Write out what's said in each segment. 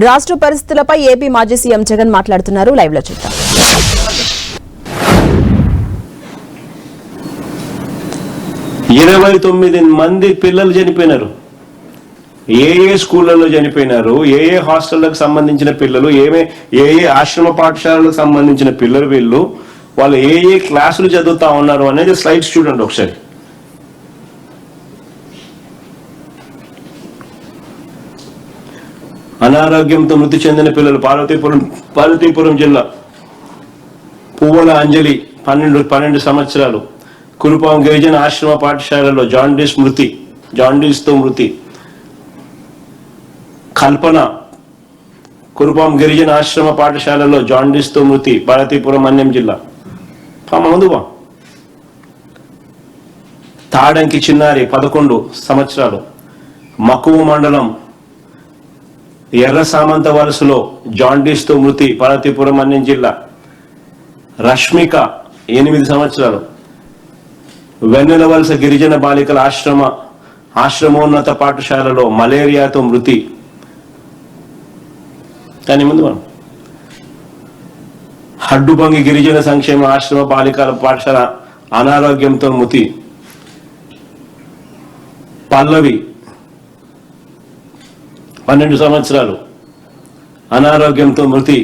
రాష్ట్ర పరిస్థితులపై ఏపీ మాజీ సీఎం జగన్ మాట్లాడుతున్నారు. లైవ్ లో చూద్దాం. ఇరవై 29 మంది పిల్లలు చనిపోయినారు. ఏ స్కూళ్ళలో చనిపోయినారు, ఏ హాస్టళ్లకు సంబంధించిన పిల్లలు, ఏ ఆశ్రమ పాఠశాలకు సంబంధించిన పిల్లలు, వాళ్ళు ఏ క్లాసులు చదువుతా ఉన్నారు అనేది స్లైడ్స్ చూడండి ఒకసారి. అనారోగ్యంతో మృతి చెందిన పిల్లలు పార్వతీపురం జిల్లా పువ్వుల అంజలి 12 సంవత్సరాలు, కురుపాం గిరిజన ఆశ్రమ పాఠశాలలో జాండీస్తో మృతి. కల్పన కురుపాం గిరిజన ఆశ్రమ పాఠశాలలో జాండీస్తో మృతి, పార్వతీపురం అన్యం జిల్లా. ముందువా తాడంకి చిన్నారి 11 సంవత్సరాలు, మక్కువ మండలం ఎర్ర సామంత వలసలో జాండీస్తో మృతి, పార్వతీపురం అన్యం జిల్లా. రష్మిక 8 సంవత్సరాలు, వెన్నెల వలస గిరిజన బాలికల ఆశ్రమోన్నత పాఠశాలలో మలేరియాతో మృతి. కానీ ముందు మనం హడ్డుబంగి గిరిజన సంక్షేమ ఆశ్రమ బాలికల పాఠశాల అనారోగ్యంతో మృతి. పల్లవి 12 సంవత్సరాలు, అనారోగ్యంతో మృతి.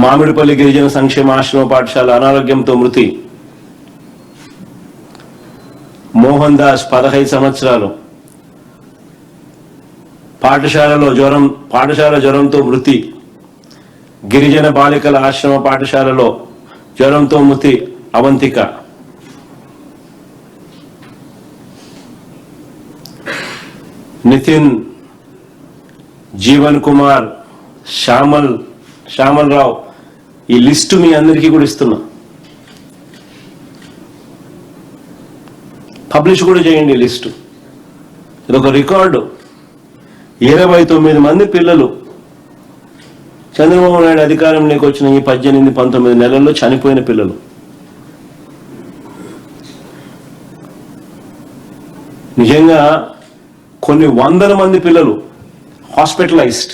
మామిడిపల్లి గిరిజన సంక్షేమ ఆశ్రమ పాఠశాల అనారోగ్యంతో మృతి. మోహన్ దాస్ 15 సంవత్సరాలు, పాఠశాల జ్వరంతో మృతి. గిరిజన బాలికల ఆశ్రమ పాఠశాలలో జ్వరంతో మృతి. అవంతిక. నితిన్, జీవన్ కుమార్, శ్యామల్ రావు. ఈ లిస్టు మీ అందరికీ కూడా ఇస్తున్నా, పబ్లిష్ కూడా చేయండి. లిస్టు ఇదొక రికార్డు. 29 మంది పిల్లలు చంద్రబాబు నాయుడు అధికారంలోకి వచ్చిన ఈ 18-19 నెలల్లో చనిపోయిన పిల్లలు. నిజంగా కొన్ని వందల మంది పిల్లలు hospitalised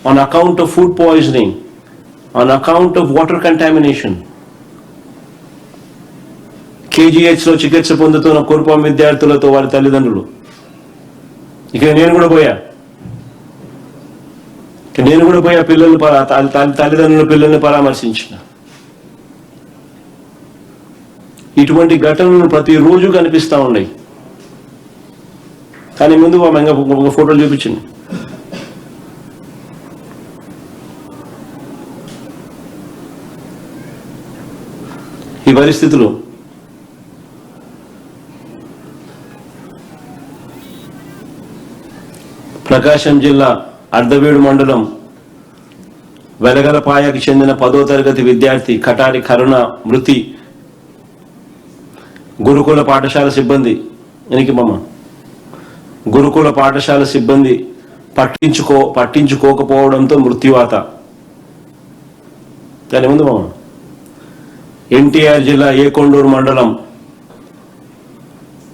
on account of food poisoning, on account of water contamination. KGH లో చికిత్స పొందుతున్న కురుపాం విద్యార్థులతో వారి తల్లిదండ్రులు. ఇక్కడ నేను కూడా పోయా పిల్లల్ని తల్లిదండ్రుల పిల్లల్ని పరామర్శించిన. ఇటువంటి ఘటనలు ప్రతిరోజు కనిపిస్తా ఉన్నాయి. కానీ ముందు ఒక ఫోటోలు చూపించింది. ఈ పరిస్థితులు ప్రకాశం జిల్లా అర్ధవీడు మండలం వెలగలపాయకు చెందిన 10వ తరగతి విద్యార్థి కటారి కరుణ మృతి. గురుకుల పాఠశాల సిబ్బంది పట్టించుకోకపోవడంతో మృత్యువాత. దాని ముందు ఎన్టీఆర్ జిల్లా ఏకొండూరు మండలం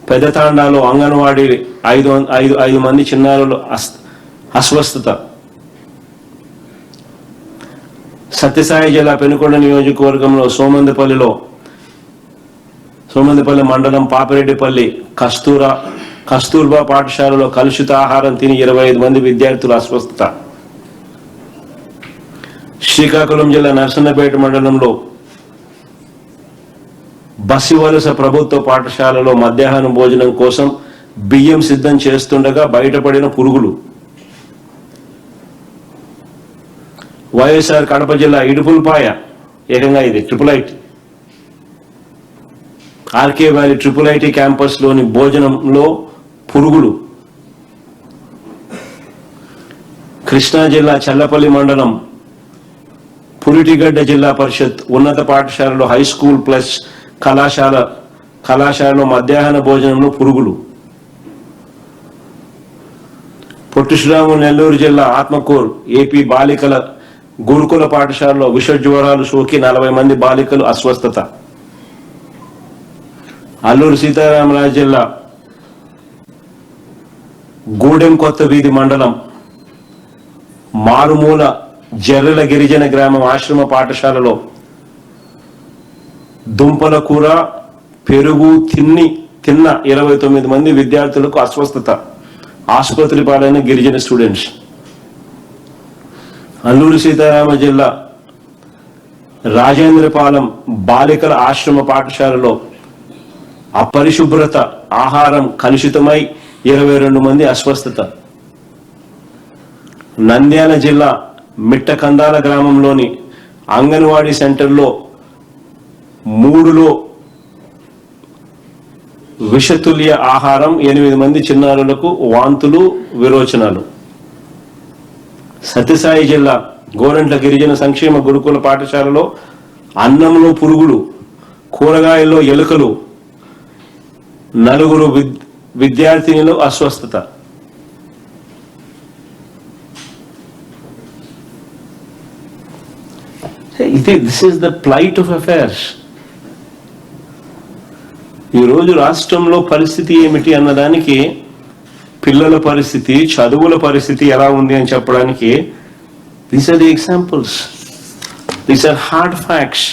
పెద్దతాండాలో అంగన్వాడీ 5 మంది చిన్నారులు అస్వస్థత. సత్యసాయి జిల్లా పెనుకొండ నియోజకవర్గంలో సోమందిపల్లి మండలం పాపిరెడ్డిపల్లి కస్తూర్బా పాఠశాలలో కలుషిత ఆహారం తిని 25 మంది విద్యార్థులు అస్వస్థత. శ్రీకాకుళం జిల్లా నర్సన్నపేట మండలంలో బసివలస ప్రభుత్వ పాఠశాలలో మధ్యాహ్నం భోజనం కోసం బియ్యం సిద్ధం చేస్తుండగా బయటపడిన పురుగులు. వైఎస్ఆర్ కడప జిల్లా ఇడుపులపాయ, ఏకంగా ఇది IIIT RK Valley IIIT campus లోని భోజనంలో పురుగులు. కృష్ణా జిల్లా చల్లపల్లి మండలం పులిటిగడ్డ జిల్లా పరిషత్ ఉన్నత పాఠశాలలో హై స్కూల్ ప్లస్ కళాశాలలో మధ్యాహ్న భోజనంలో పురుగులు. పొట్టి శ్రీరాములు నెల్లూరు జిల్లా ఆత్మకూరు ఏపీ బాలికల గురుకుల పాఠశాలలో విష జ్వరాలు సోకి 40 మంది బాలికలు అస్వస్థత. అల్లూరు సీతారామరాజు జిల్లా గూడెం కొత్త వీధి మండలం మారుమూల జర్రెల గిరిజన గ్రామం ఆశ్రమ పాఠశాలలో దుంపల కూర పెరుగు తిన్న 29 మంది విద్యార్థులకు అస్వస్థత, ఆసుపత్రి పాలైన గిరిజన స్టూడెంట్స్. అల్లూరి సీతారామ జిల్లా రాజేంద్రపాలెం బాలికల ఆశ్రమ పాఠశాలలో అపరిశుభ్రత, ఆహారం కలుషితమై 22 మంది అస్వస్థత. నంద్యాల జిల్లా మిట్టకందాల గ్రామంలోని అంగన్వాడీ సెంటర్లో 3లో విషతుల్య ఆహారం, 8 మంది చిన్నారులకు వాంతులు, విరోచనాలు. సత్యసాయి జిల్లా గోరంట్ల గిరిజన సంక్షేమ గురుకుల పాఠశాలలో అన్నంలో పురుగులు, కూరగాయల్లో ఎలుకలు, 4 విద్యార్థినులు అస్వస్థత. This is the plight of affairs. ఈరోజు రాష్ట్రంలో పరిస్థితి ఏమిటి అన్నదానికి, పిల్లల పరిస్థితి, చదువుల పరిస్థితి ఎలా ఉంది అని చెప్పడానికి these are the examples, these are hard facts.